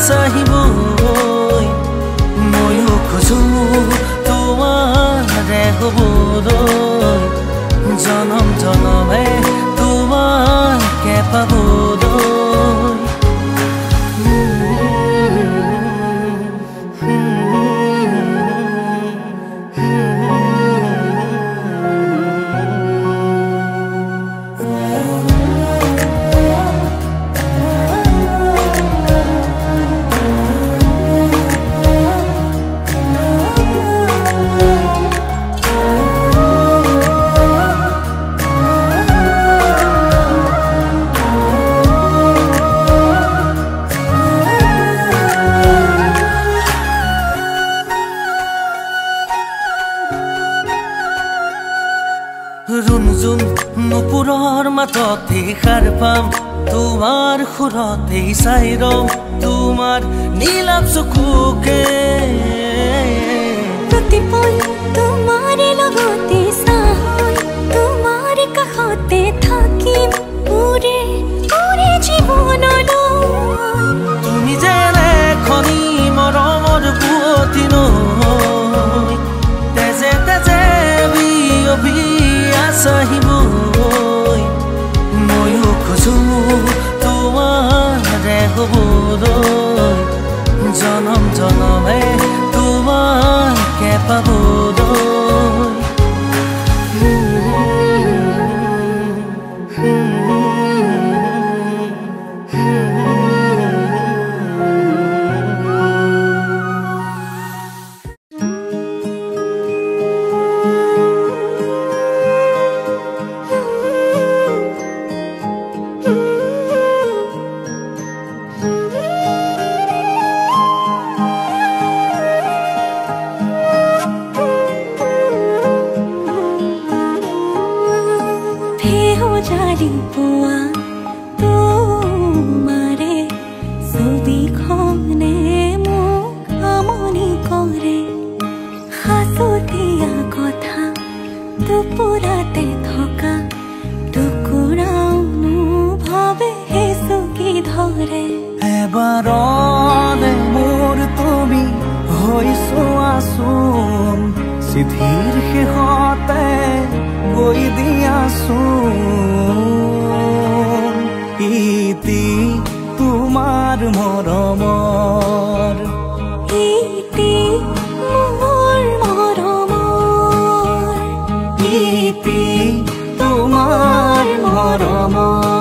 আহিবই ময়ো খোজো তোমাৰে হ'বলৈ জনম জনমে তোমাকে পাবলৈ रुनजुन नुपुৰৰ মাততে খাৰ পাম তোমাৰ সুৰতে চাই ৰম তোমাৰ নীলাভ চকুকে প্ৰতিপল তোমাৰ লগতে চাই তোমাৰ কাষতে থাকিম পুৰে পুৰে জীৱনলৈ তুমি যেনে খনি মৰমৰ বুৱতী নৈ তেজে তেজে বিয়পি আহিবই ময়ো খোজো তোমাৰে হ'বলৈ জনম জনমে তোমাকে পাবলৈ এবাৰতে মোৰ তুমি হৈছো আচোন চিঠিৰ শেষতে গৈ দিয়াচোন ইতি তোমাৰ মৰমৰ ইতি মোৰ মৰমৰ ইতি তোমাৰ মৰমৰ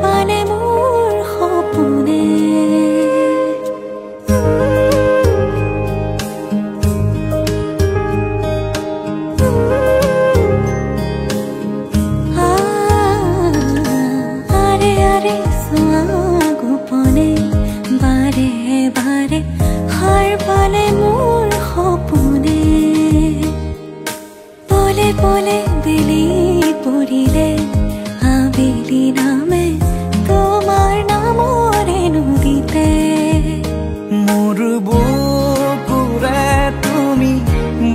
পালে মোৰ সপোনে আৰে আৰে চোৱা গোপনে বাৰে বাৰে সাৰ পালে মোৰ সপোনে পলে পলে বেলি পৰিলে আবেলি নামে তোমাৰ নামৰে নদীতে মোৰ বুকুৰে তুমি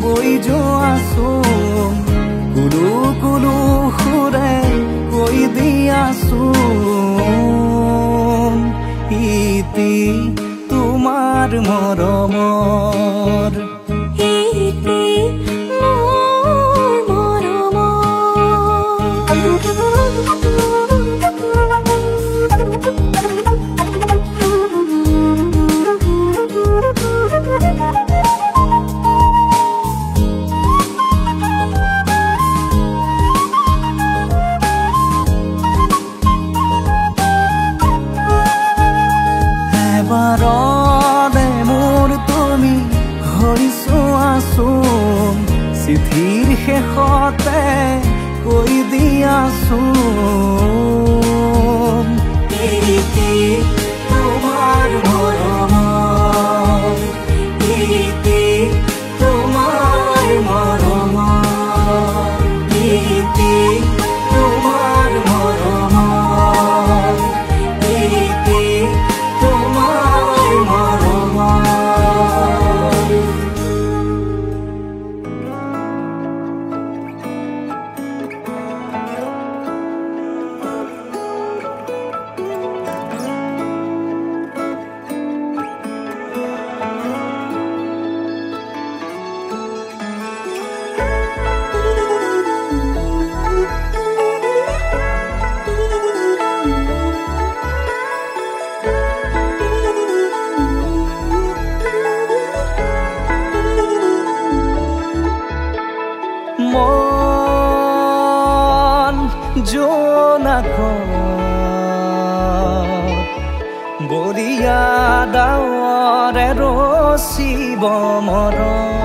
বৈ যোৱাচোন কুলু কুলু সুৰে কৈ দিয়াচোন ইতি তোমাৰ মৰমৰ ইতি মোৰ এবাৰতে মোৰ তুমি হৈছো আচোন চিঠিৰ শেষতে কৈ দিয়াচোন ইতি তোমাৰ মৰমৰ ইতি জোনাক বৰিয়া ডাৱৰে ৰচিব মৰম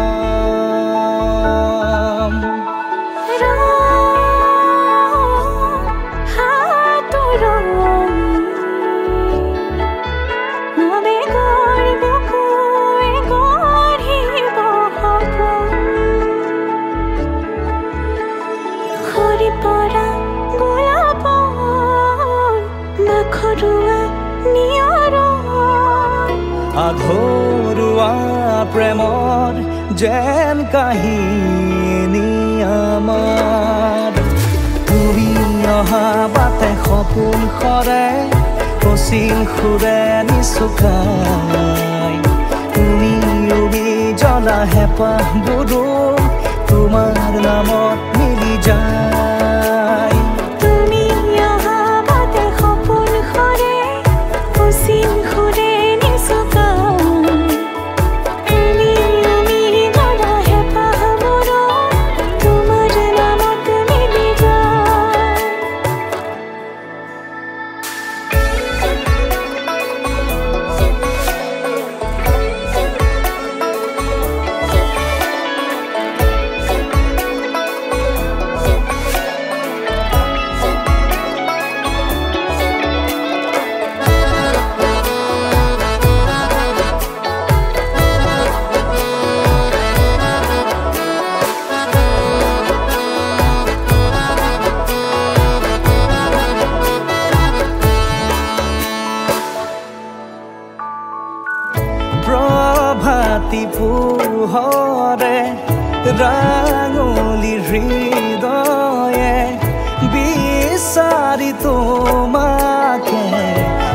আধৰুৱা প্ৰেমৰ যেন কাহিনী আমাৰ তুমি অহা বাটে সপোন সৰে কচিল সুৰে নিচুকাই তুমি উবি জ্বলা হেঁপাহবোৰো তোমাৰ নামত মিলি যায় প্ৰভাতী পোহৰে ৰাঙলী হৃদয়ে বিচাৰি তোমাকে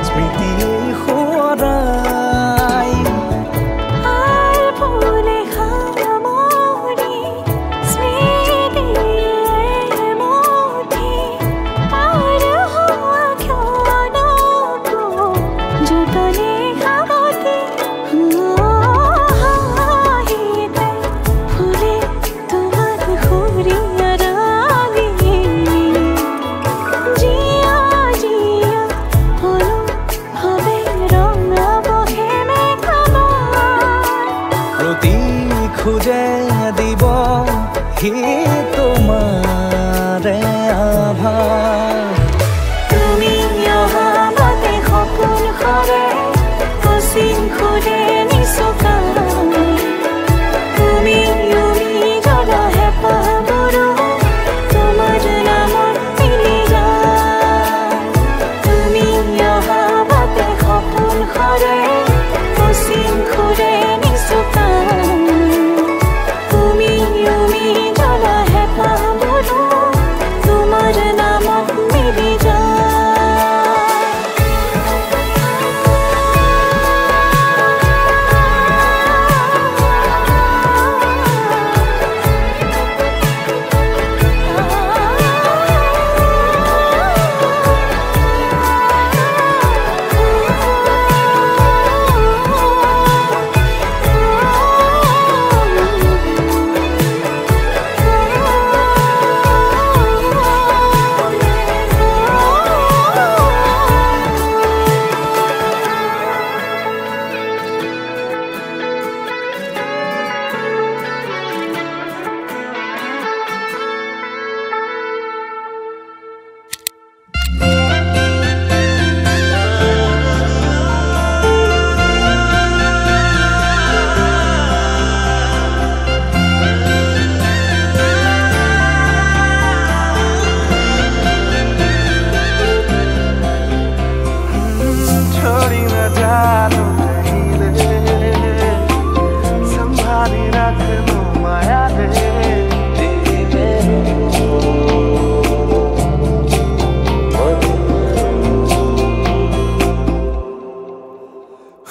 স্মৃতি সোঁৱৰাই খুঁজে দিব হি তোমাৰে আভাস তুমি অহা বাটে সপোন সৰে কচিল সুৰে নিচুকাই তুমি উৰি জ্বলা হেঁপাহবোৰো তোমাৰ নামত মিলি যায় তুমি অহা বাটে সপোন সৰে কচিল সুৰে নিচুকাই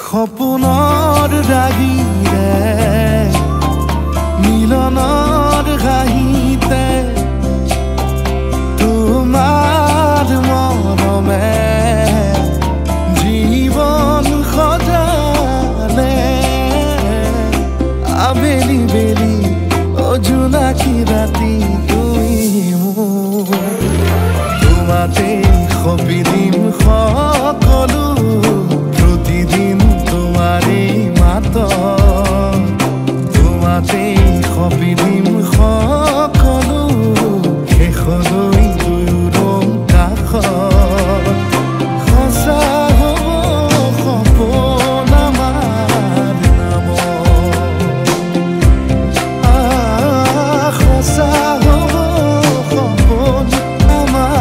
সপোনৰ ৰাগিৰে মিলনৰ ঘাঁহিতে তোমাৰ মৰমে জীৱন সজালে আবেলি বেলি অজোনাকী ৰাতি তুমি মোৰ সপিদিম সকলো প্ৰতিদিন তোমাৰে মাত তোমাতেই সপিদিম সকলো শেষলৈ দুয়োৰং কাষত সঁচা হ'ব সপোন আমাৰ নামত সঁচা হ'ব সপোন আমাৰ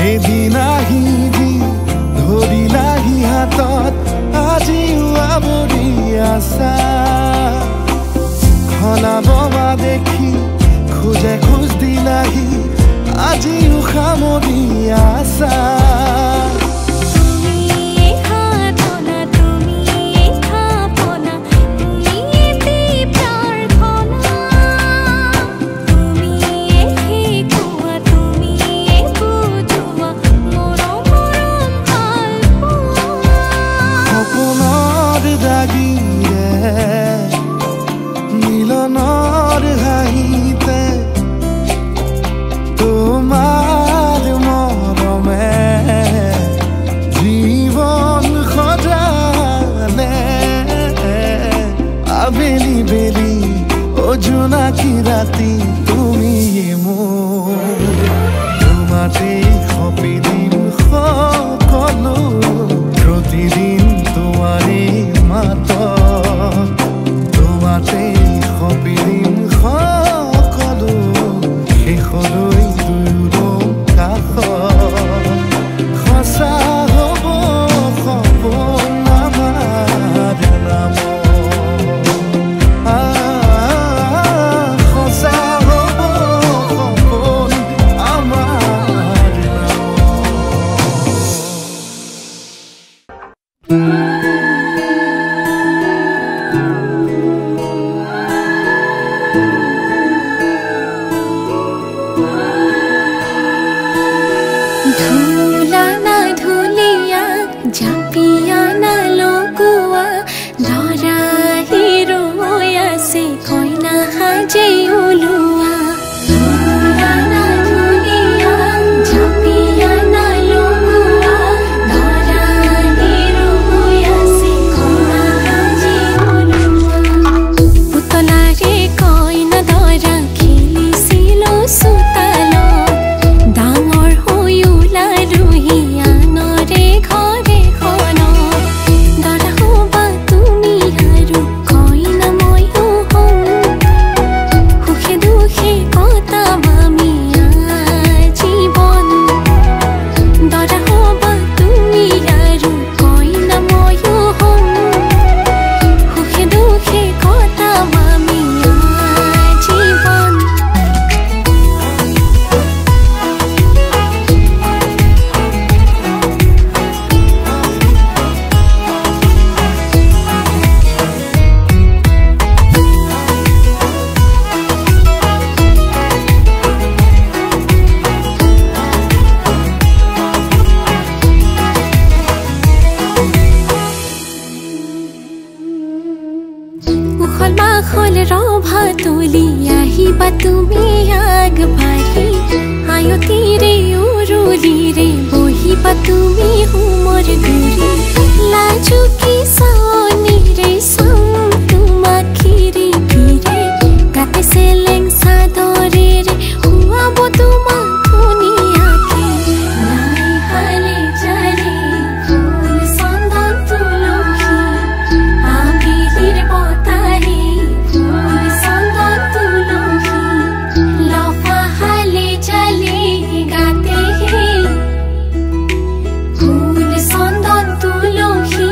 এদিন আহিবি ধৰিলাহি হাতত আজিও আৱৰি আছা সলাববা দেখি খোজে খোজ দিলাহি আজিও সামৰি আছা মিলনৰ হাঁহিতে তোমাৰ মৰমে জীৱন সজালে আবেলি বেলি জোনাকী ৰাতি তুমিয়ে মোৰ তোমাতেই সপিদিম সকলো প্ৰতিদিন তোমাৰে মাত তোমাতেই সপিদিম সকলো শেষলৈ দুয়োৰং কাষত সঁচা হ'ব সপোন আমাৰ নামত সঁচা হ'ব সপোন আমাৰ ধুলা না ধুলিয়া জাপিয়া না লগোৱা লৰা হিৰৈ আছে কইনা সাজে ওলোৱা ধুলা না ধুলিয়া জাপিয়া না লগোৱা লৰা হিৰৈ আছে কইনা সাজে ওলোৱা পুতলাৰে কইনা দৰা খেলিছিল চোতালত ডাঙৰ ৰভা তুলি আহিবা তুমি আগবাঢ়ি আয়তিৰে উৰুলিৰে বহিবা তুমি হোমৰ গুৰি লাজুকী চাৱনিৰে চাম তোমাক খিৰি খিৰে গাতে চেলেং চাদৰেৰে শুৱাব তোমাক ধুনীয়াকে নাই হালে জালে ফুল চন্দন তুলসী আবেলিৰ বতাহে গাতে হে ফুল চন্দন তুলসী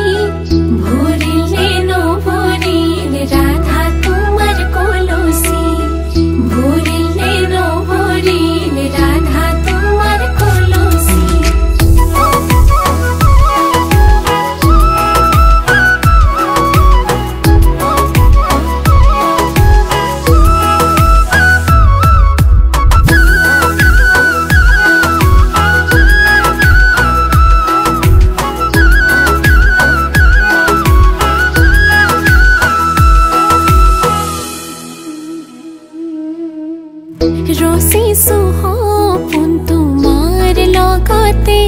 ৰচিছো সপোন তোমাৰ লগতে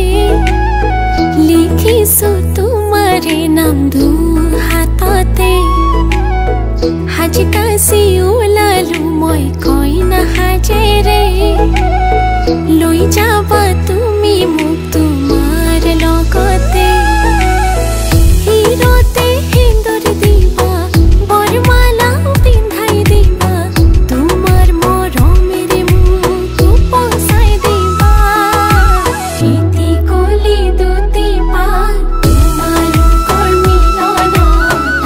লিখিছো তোমাৰে নাম দুহাততে সাজি কাচি ওলালো মই কইনা সাজেৰে লৈ যাবা তুমি মোক তোমাৰ লগতে হিৰতে সেন্দুৰ দিবা বৰমালা পিন্ধাই দিবা তোমাৰ মৰমেৰে মোক পচাই দিবা ইতি কলি দুটি পাত তোমালোকৰ মিলনত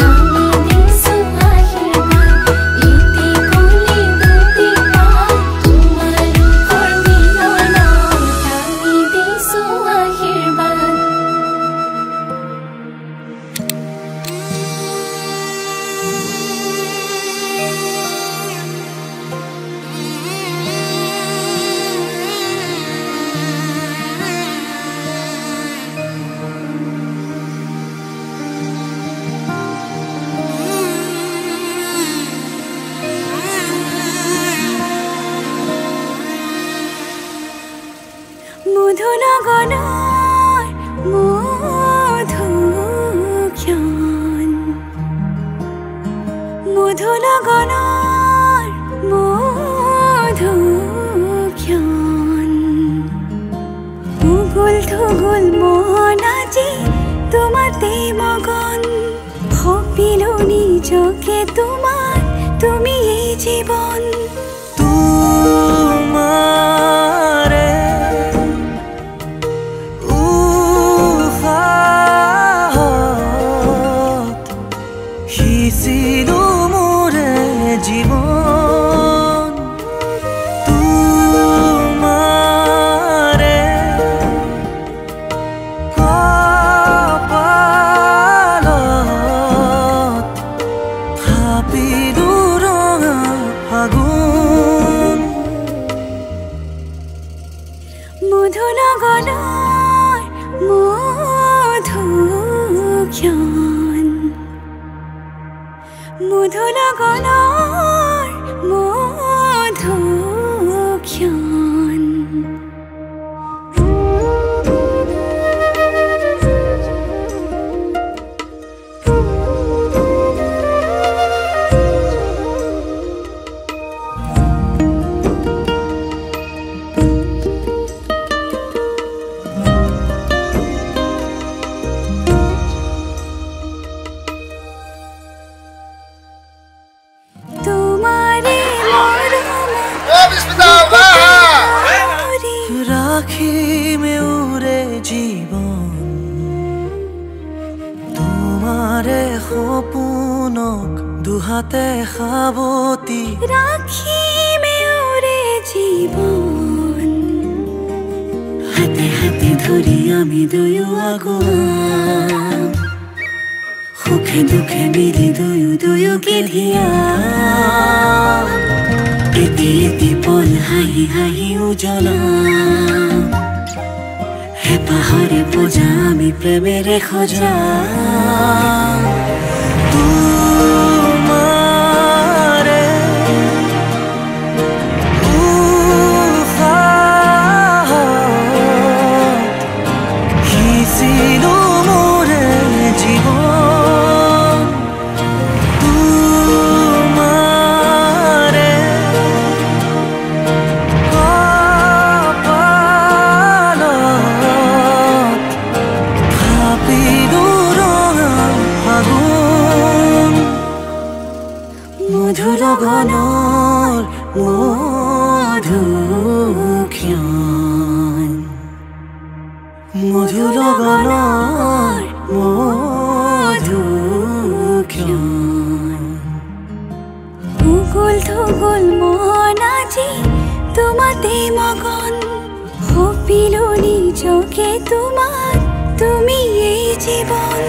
আমি দিছো আশীৰ্বাদ ইতি কলি দুটি পাত তোমালোকৰ মিলনত আমি দিছো আশীৰ্বাদ মধু লগনৰ মধুক্ষণ মধু লগনৰ মধুক্ষণ উগুল থুগুল মন আজি তোমাতে মগন ভাবিলো নিজকে তোমাৰ তুমি এই জীৱন তোমাৰে সিঁচিলো মোৰে জীৱন তোমাৰে কপালত থাপিলো ৰঙা ফাগুন মধু লগনৰ মধুক্ষণ মধু লগনৰ মধুক্ষণ তোমাৰে ৰাখিমে উৰে জীবন তোমাৰে সপোনক দুহাতে সাবতি ৰাখিমে ওৰে জীৱন হাতে হাতে ধৰি আমি দুয়ো আগুৱাম সুখে দুখে মিলি দুয়োকে ধিয়াম এটি এটি পল হাঁহি হাঁহি উজ্বলাম হেঁপাহৰে পূজা আমি প্ৰেমেৰে সজাম তোমাৰে সিঁচিলো মোৰে জীৱন তোমাৰে কপালত থাপিলো ৰঙা ফাগুন মধু লগনৰ মধুক্ষণ মধু লগনৰ মধুক্ষণ উগুল থুগুল মন আজি তোমাতে মগন ভাবিলো নিজকে তোমাৰ তুমি এই জীৱন